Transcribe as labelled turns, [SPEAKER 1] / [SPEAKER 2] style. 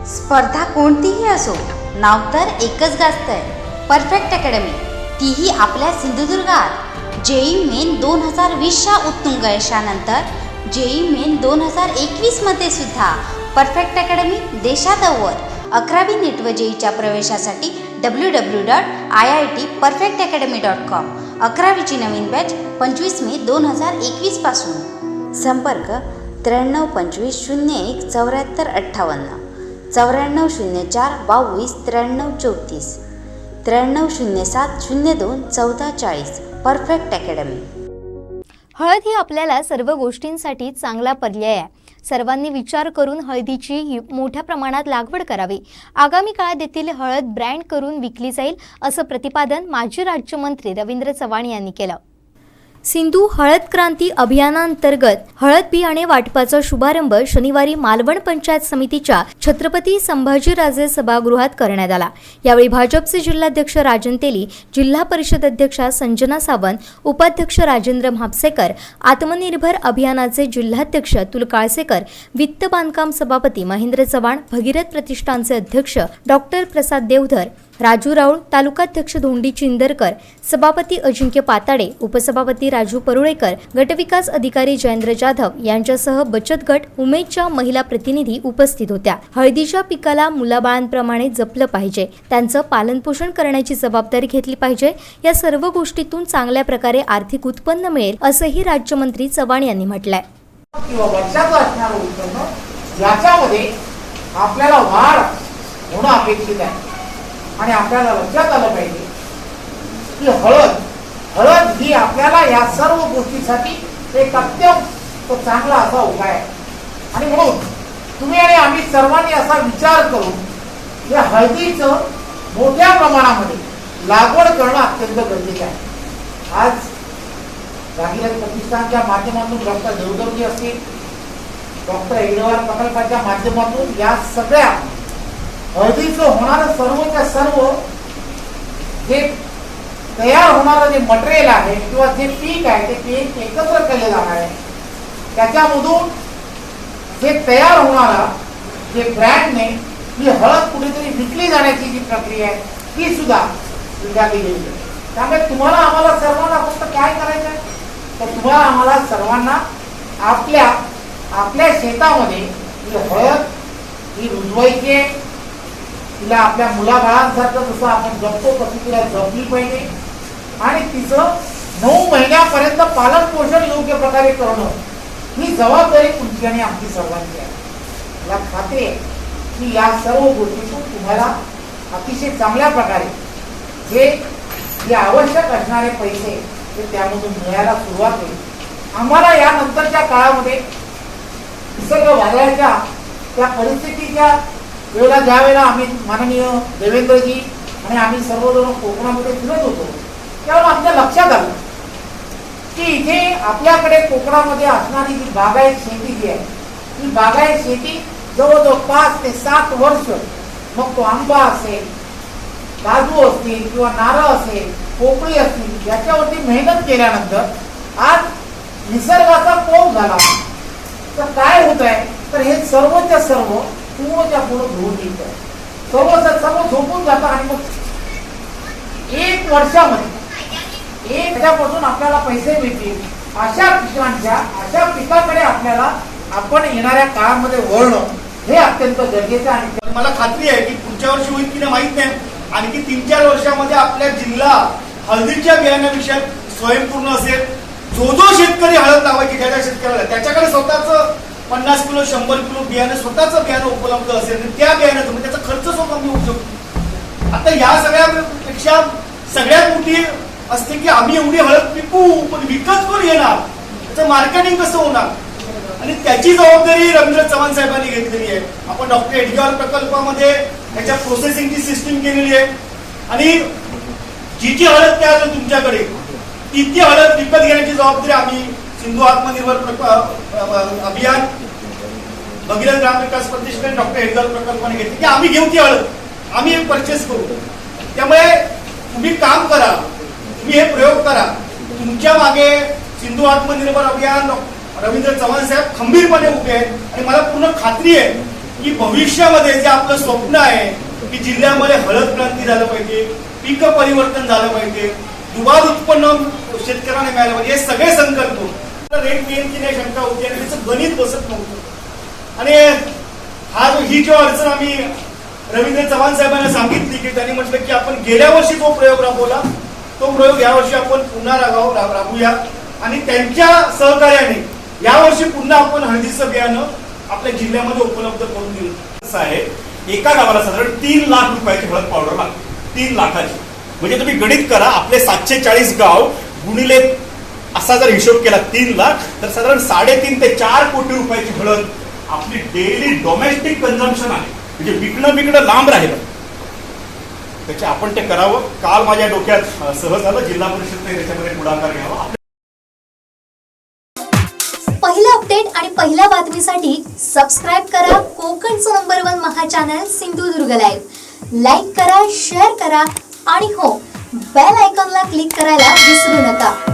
[SPEAKER 1] स्पर्धा कोणतीही असो, नाव तर एकच गाजतंय, परफेक्ट अकॅडमी, तीही आपल्या सिंधुदुर्गात। जेई मेन 2020च्या उत्तुंग यशानंतर जेई मेन 2021मध्ये सुद्धा परफेक्ट अकॅडमी देशात अव्वल। 11वी नीट व जेईच्या प्रवेशासाठी www.iitperfectacademy.com। 11वीची नवीन बॅच 25 मे 2021 पासून। संपर्क 93 25 01 74 58, 94 04 22 93 34, 93 07 02 14 40। Perfect academy.
[SPEAKER 2] हळद ही आपल्याला सर्व गोष्टींसाठी चांगला पर्याय आहे। सर्वांनी विचार करून हळदीची मोठ्या प्रमाणात लागवड करावी। आगामी काळात देखील हळद ब्रँड करून विकली जाईल, असं प्रतिपादन माजी राज्यमंत्री रवींद्र चव्हाण यांनी केलं। सिंधू हळद क्रांती अभियानांतर्गत हळद बियाणे वाटपाचा शुभारंभ शनिवारी मालवण पंचायत समितीच्या छत्रपती संभाजीराजे सभागृहात करण्यात आला। यावेळी भाजपचे जिल्हाध्यक्ष राजन तेली, जिल्हा परिषद अध्यक्षा संजना सावंत, उपाध्यक्ष राजेंद्र म्हापसेकर, आत्मनिर्भर अभियानाचे जिल्हाध्यक्ष अतुल काळसेकर, वित्त बांधकाम सभापती महेंद्र चव्हाण, भगीरथ प्रतिष्ठानचे अध्यक्ष डॉक्टर प्रसाद देवधर, राजू राऊळ, तालुकाध्यक्ष धोंडी चिंदरकर, सभापती अजिंक्य पाताडे, उपसभापती राजू परुळेकर, गटविकास अधिकारी जयेंद्र जाधव यांच्यासह बचत गट उमेदच्या महिला प्रतिनिधी उपस्थित होत्या। हळदीच्या पिकाला मुलाबाळांप्रमाणे जपलं पाहिजे, त्यांचं पालनपोषण करण्याची जबाबदारी घेतली पाहिजे। या सर्व गोष्टीतून चांगल्या प्रकारे आर्थिक उत्पन्न मिळेल, असंही राज्यमंत्री चव्हाण यांनी म्हटलंय।
[SPEAKER 3] याच्यामध्ये आपल्याला वाढ होणं अपेक्षित आहे आणि आपल्याला लक्षात आलं पाहिजे की हळद ही आपल्याला या सर्व गोष्टीसाठी एक अत्यंत चांगला असा उपाय आहे। आणि म्हणून तुम्ही आणि आम्ही सर्वांनी असा विचार करून या हळदीचं मोठ्या प्रमाणामध्ये लागवड करणं अत्यंत गरजेचं आहे। आज भगीरथ प्रतिष्ठानच्या माध्यमातून डॉक्टर देवधरजी असतील, डॉक्टर एडवार प्रकल्पाच्या माध्यमातून या सगळ्या हळदीचं होणारं सर्वच्या सर्व जे तयार होणारं जे मटेरियल आहे किंवा जे पीक आहे ते पीक एकत्र केले जाणार आहे, त्याच्यामधून जे तयार होणारा जे ब्रँडने ही हळद कुठेतरी विकली जाण्याची जी प्रक्रिया आहे ती सुद्धा विचारली गेली आहे। त्यामुळे तुम्हाला आम्हाला सर्वांना फक्त काय करायचं आहे, तर तुम्हाला आम्हाला सर्वांना आपल्या शेतामध्ये ही हळद ही रुजवायची आहे, तिला आपल्या मुलाबाळांसारखं जसं आपण जपतो तसं तिला जपली पाहिजे आणि तिचं 9 महिन्यापर्यंत पालन पोषण योग्य प्रकारे करणं ही जबाबदारी तुमची आणि आमची सर्वांची आहे। मला खात्री आहे की या सर्व गोष्टीतून तुम्हाला अतिशय चांगल्या प्रकारे जे आवश्यक असणारे पैसे ते त्यामधून मिळायला सुरुवात होईल। आम्हाला या नंतरच्या काळामध्ये निसर्ग वादळाच्या त्या परिस्थितीच्या वेळेला ज्या वेळेला आम्ही माननीय देवेंद्रजी आणि आम्ही सर्वजण कोकणामध्ये फिरत होतो, त्यावेळेला आमच्या लक्षात आलं की इथे आपल्याकडे कोकणामध्ये असणारी जी बागायत शेती जी आहे, ती बागायत शेती जवळजवळ 5 ते 7 वर्ष, मग तो आंबा असेल, काजू असतील किंवा नारळ असेल, पोकळी असतील, याच्यावरती मेहनत केल्यानंतर आज निसर्गाचा कोप झाला तर काय होत आहे, तर हे सर्वच्या सर्व पूर्णच्या पूर्ण धुवून येत आहे, सर्व झोपून जातं आणि मग 1 वर्षामध्ये त्याच्यापासून आपल्याला पैसे मिळतील अशा पिकाकडे आपण येणाऱ्या काळामध्ये वळणं हे अत्यंत गरजेचं आहे। आणि
[SPEAKER 4] मला खात्री आहे की पुढच्या वर्षी होईल की नाही माहित नाही, आणखी 3-4 वर्षामध्ये आपल्या जिल्हा हळदीच्या बियाण्याविषयी स्वयंपूर्ण असेल। जो शेतकरी हळद लावायची ज्या शेतकऱ्याला त्याच्याकडे स्वतःच 50 किलो 100 किलो बियाणं स्वतःच बियाणं उपलब्ध असेल, त्या बियाण्याचं म्हणजे त्याचा खर्च स्वतः मी होऊ शकतो। आता या सगळ्यापेक्षा सगळ्यात मोठी असते की आम्ही एवढी हळद पिकू पण विकत कोण येणार, त्याचं मार्केटिंग कसं होणार, आणि त्याची जबाबदारी रवींद्र चव्हाण साहेबांनी घेतलेली आहे। आपण डॉक्टर एडवार प्रकल्पामध्ये त्याच्या प्रोसेसिंगची सिस्टीम केलेली आहे आणि जी हळद तयार होईल तुमच्याकडे ती हळद विकत घेण्याची जबाबदारी आम्ही सिंधू आत्मनिर्भर अभियान, भगीरथ ग्रामविकास प्रतिष्ठान, डॉक्टर एडवार प्रकल्पाने घेतली की आम्ही घेऊ ती हळद, आम्ही परचेस करू। त्यामुळे तुम्ही काम करा, तुम्ही हे प्रयोग करा, तुमच्या मागे सिंधू आत्मनिर्भर अभियान रवींद्र चव्हाण साहेब खंबीरपणे उभे आहेत आणि मला पूर्ण खात्री आहे की भविष्यामध्ये जे आपलं स्वप्न आहे की जिल्ह्यामध्ये हळद क्रांती झालं पाहिजे, पीक परिवर्तन झालं पाहिजे, दुबार उत्पन्न शेतकऱ्यांना मिळालं पाहिजे, हे सगळे संकल्प रेट मिळेल की नाही शंका होती आणि त्याचं गणित बसत नव्हतं. आणि ही जो अडचण आम्ही रवींद्र चव्हाण साहेबांना सांगितली की त्यांनी म्हटलं की आपण गेल्या वर्षी जो प्रयोग राबवला तो प्रयोग यावर्षी आपण पुन्हा राबवूया आणि त्यांच्या सहकार्याने यावर्षी पुन्हा आपण हळदीचं बियाणं आपल्या जिल्ह्यामध्ये उपलब्ध करून दिलं.
[SPEAKER 5] असं आहे, एका गावाला साधारण 3 लाख रुपयाची हळद पावडर लागते. 3 लाखाची म्हणजे तुम्ही गणित करा, आपले 740 गाव गुणिले असा जर हिशोब केला 3 लाख तर साधारण 3.5 ते 4 कोटी रुपयाची हळद आपली डेली डोमेस्टिक कन्झम्पशन आहे. म्हणजे विकणं लांब राहिलं त्याचे आपण ते करावं. काल माझ्या डोक्यात सहज आलं, जिल्हा परिषदने त्याच्यामध्ये पुढाकार घ्यावा.
[SPEAKER 2] पहिलं अपडेट आणि पहिल्या बातमीसाठी सबस्क्राईब करा कोकणचं नंबर 1 महा चॅनल सिंधुदुर्ग लाईव्ह. लाईक करा, शेअर करा आणि हो, बेल आयकॉनला क्लिक करायला विसरू नका.